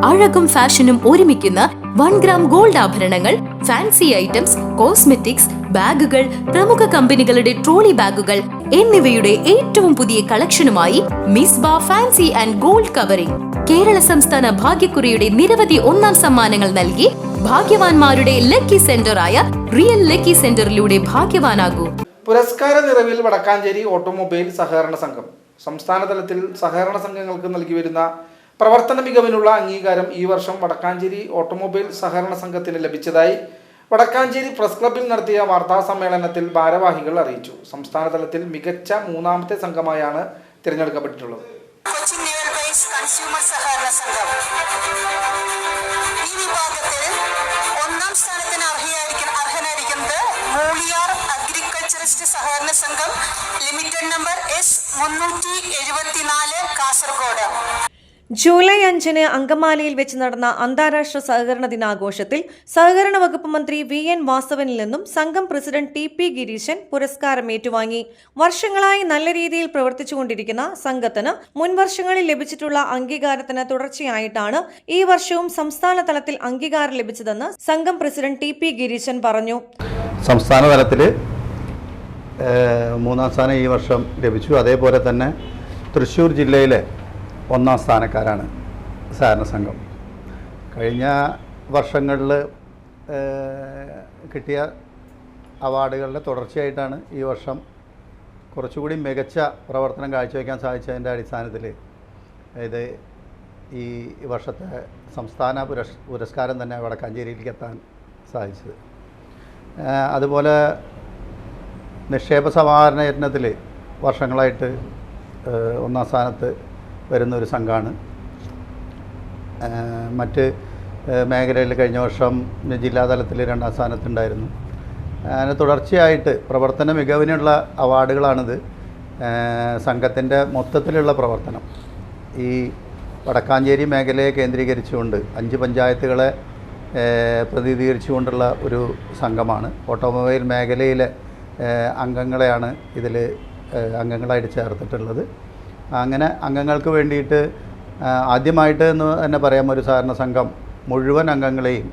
അഴകും ഫാഷനും ഒരുമിക്കുന്ന 1 gram gold ആഭരണങ്ങൾ, ഫാൻസി ഐറ്റംസ്, കോസ്മെറ്റിക്സ്, ബാഗുകൾ, പ്രമുഖ കമ്പനികളുടെ ട്രോളി ബാഗുകൾ എന്നിവയുടെ ഏറ്റവും പുതിയ കളക്ഷനുമായി Misba fancy and gold covering. Kerala സംസ്ഥാന ഭാഗ്യക്കുറിയുടെ നിരവധി ഒന്നാം സമ്മാനങ്ങൾ നൽകി ഭാഗ്യവാന്മാരുടെ ലക്കി സെന്ററായ റിയൽ ലക്കി സെന്ററിലൂടെ ഭാഗ്യവാനാകൂ. പുരസ്കാര നിറവിൽ വടക്കാഞ്ചേരി ഓട്ടോമൊബൈൽ സഹകരണ സംഘം സംസ്ഥാന തലത്തിൽ സഹകരണ സംഘങ്ങൾക്ക് നൽകി വരുന്ന പ്രവർത്തന മികവിനുള്ള അംഗീകാരം ഈ വർഷം വടക്കാഞ്ചേരി ഓട്ടോമൊബൈൽ സഹകരണ സംഘത്തിന് ലഭിച്ചതായി വടക്കാഞ്ചേരി പ്രസ് ക്ലബ്ബിൽ നടത്തിയ വാർത്താ സമ്മേളനത്തിൽ ഭാരവാഹികൾ അറിയിച്ചു. സംസ്ഥാന തലത്തിൽ മികച്ച 3ാമത്തെ സംഘമായാണ് തിരഞ്ഞെടുക്കപ്പെട്ടിട്ടുള്ളത്. കൺസ്യൂമർ സഹകരണ സംഘം ഈ വിഭാഗത്തിൽ 1ാം സ്ഥാനത്തിന് അർഹനായിരിക്കുന്നത് മൂളിയാർ അഗ്രികൾച്ചറിസ്റ്റ് സഹകരണ സംഘം limited number S374 Kasaragod. July 5-ന് അങ്കമാലിയിൽ വെച്ച് നടന്ന അന്താരാഷ്ട്ര സഹകരണ ദിനാഘോഷത്തിൽ സഹകരണ വകുപ്പ് മന്ത്രി VN വാസവനിൽ നിന്നും സംഘം പ്രസിഡന്റ് TP ഗിരീശൻ പുരസ്കാരം ഏറ്റുവാങ്ങി. വർഷങ്ങളായി നല്ല രീതിയിൽ പ്രവർത്തിച്ചുകൊണ്ടിരിക്കുന്ന സംഘത്തിന് മുൻവർഷങ്ങളിൽ ലഭിച്ചിട്ടുള്ള അംഗീകാരത്തിന് തുടർച്ചയായിട്ടാണ് ഈ വർഷവും സംസ്ഥാന തലത്തിൽ അംഗീകാരം ലഭിച്ചതെന്ന് സംഘം പ്രസിഡന്റ് TP ഗിരീശൻ പറഞ്ഞു. സംസ്ഥാന തലത്തിൽ 3ാം സ്ഥാനം ഈ വർഷം ലഭിച്ചു. അതേപോലെ തന്നെ തൃശ്ശൂർ ജില്ലയിലെ 1ാം സ്ഥാനക്കാരാണ് സഹകരണ സംഘം. കഴിഞ്ഞ വർഷങ്ങളിൽ കിട്ടിയ അവാർഡുകളുടെ തുടർച്ചയായിട്ടാണ് ഈ വർഷം കുറച്ചുകൂടി മികച്ച പ്രവർത്തനം കാഴ്ചവെക്കാൻ സാധിച്ചതിൻ്റെ അടിസ്ഥാനത്തിൽ ഇത് ഈ വർഷത്തെ സംസ്ഥാന പുരസ്കാരം തന്നെ വടക്കാഞ്ചേരിയിലേക്ക് എത്താൻ സാധിച്ചത്. അതുപോലെ നിക്ഷേപ സമാഹരണ യജ്ഞത്തിൽ വർഷങ്ങളായിട്ട് 1ാം സ്ഥാനത്ത് വരുന്നൊരു സംഘമാണ്. മറ്റ് മേഖലയിൽ കഴിഞ്ഞ വർഷം ജില്ലാതലത്തിൽ 2ാം സ്ഥാനത്തുണ്ടായിരുന്നു. അങ്ങനെ തുടർച്ചയായിട്ട് പ്രവർത്തന മികവിനുള്ള അവാർഡുകളാണിത്. സംഘത്തിൻ്റെ മൊത്തത്തിലുള്ള പ്രവർത്തനം ഈ വടക്കാഞ്ചേരി മേഖലയെ കേന്ദ്രീകരിച്ചുകൊണ്ട് 5 പഞ്ചായത്തുകളെ പ്രതിനിധീകരിച്ചുകൊണ്ടുള്ള ഒരു സംഘമാണ്. ഓട്ടോമൊബൈൽ മേഖലയിലെ അംഗങ്ങളെയാണ് ഇതിൽ അംഗങ്ങളായിട്ട് ചേർത്തിട്ടുള്ളത്. അങ്ങനെ അംഗങ്ങൾക്ക് വേണ്ടിയിട്ട് ആദ്യമായിട്ട് എന്ന് തന്നെ പറയാം, ഒരു സഹകരണ സംഘം മുഴുവൻ അംഗങ്ങളെയും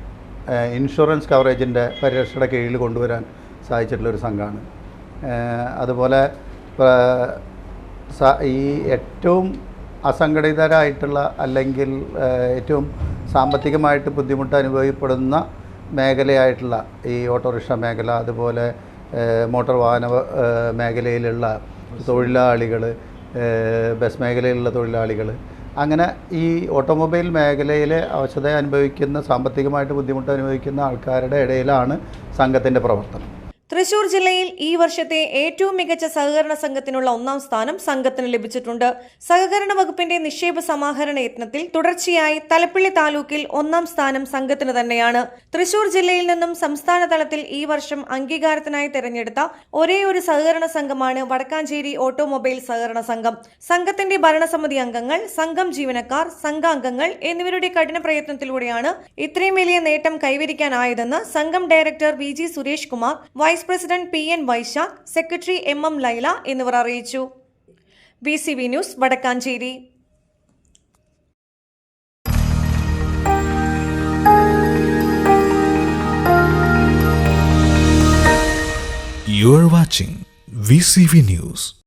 ഇൻഷുറൻസ് കവറേജിൻ്റെ പരിരക്ഷയുടെ കീഴിൽ കൊണ്ടുവരാൻ സാധിച്ചിട്ടുള്ളൊരു സംഘമാണ്. അതുപോലെ ഈ ഏറ്റവും അസംഘടിതരായിട്ടുള്ള അല്ലെങ്കിൽ ഏറ്റവും സാമ്പത്തികമായിട്ട് ബുദ്ധിമുട്ട് അനുഭവപ്പെടുന്ന മേഖലയായിട്ടുള്ള ഈ ഓട്ടോറിക്ഷ മേഖല, അതുപോലെ മോട്ടോർ വാഹന മേഖലയിലുള്ള തൊഴിലാളികൾ, ബസ് മേഖലയിലുള്ള തൊഴിലാളികൾ, അങ്ങനെ ഈ ഓട്ടോമൊബൈൽ മേഖലയിലെ അവശത അനുഭവിക്കുന്ന, സാമ്പത്തികമായിട്ട് ബുദ്ധിമുട്ട് അനുഭവിക്കുന്ന ആൾക്കാരുടെ ഇടയിലാണ് സംഘത്തിൻ്റെ പ്രവർത്തനം. തൃശൂർ ജില്ലയിൽ ഈ വർഷത്തെ ഏറ്റവും മികച്ച സഹകരണ സംഘത്തിനുള്ള 1ാം സ്ഥാനം സംഘത്തിന് ലഭിച്ചിട്ടുണ്ട്. സഹകരണ വകുപ്പിന്റെ നിക്ഷേപ സമാഹരണ യത്നത്തിൽ തുടർച്ചയായി തലപ്പള്ളി താലൂക്കിൽ 1ാം സ്ഥാനം സംഘത്തിന് തന്നെയാണ്. തൃശൂർ ജില്ലയിൽ നിന്നും സംസ്ഥാന തലത്തിൽ ഈ വർഷം അംഗീകാരത്തിനായി തെരഞ്ഞെടുത്ത ഒരേ ഒരു സഹകരണ സംഘമാണ് വടക്കാഞ്ചേരി ഓട്ടോമൊബൈൽ സഹകരണ സംഘം. സംഘത്തിന്റെ ഭരണസമിതി അംഗങ്ങൾ, സംഘം ജീവനക്കാർ, സംഘാംഗങ്ങൾ എന്നിവരുടെ കഠിന പ്രയത്നത്തിലൂടെയാണ് ഇത്രയും വലിയ നേട്ടം കൈവരിക്കാനായതെന്ന് സംഘം director VG Suresh Kumar, vice president PN Vaishakh, secretary MM Laila എന്നിവർ അറിയിച്ചു. VCV news, Vadakkanchery. You are watching VCV News.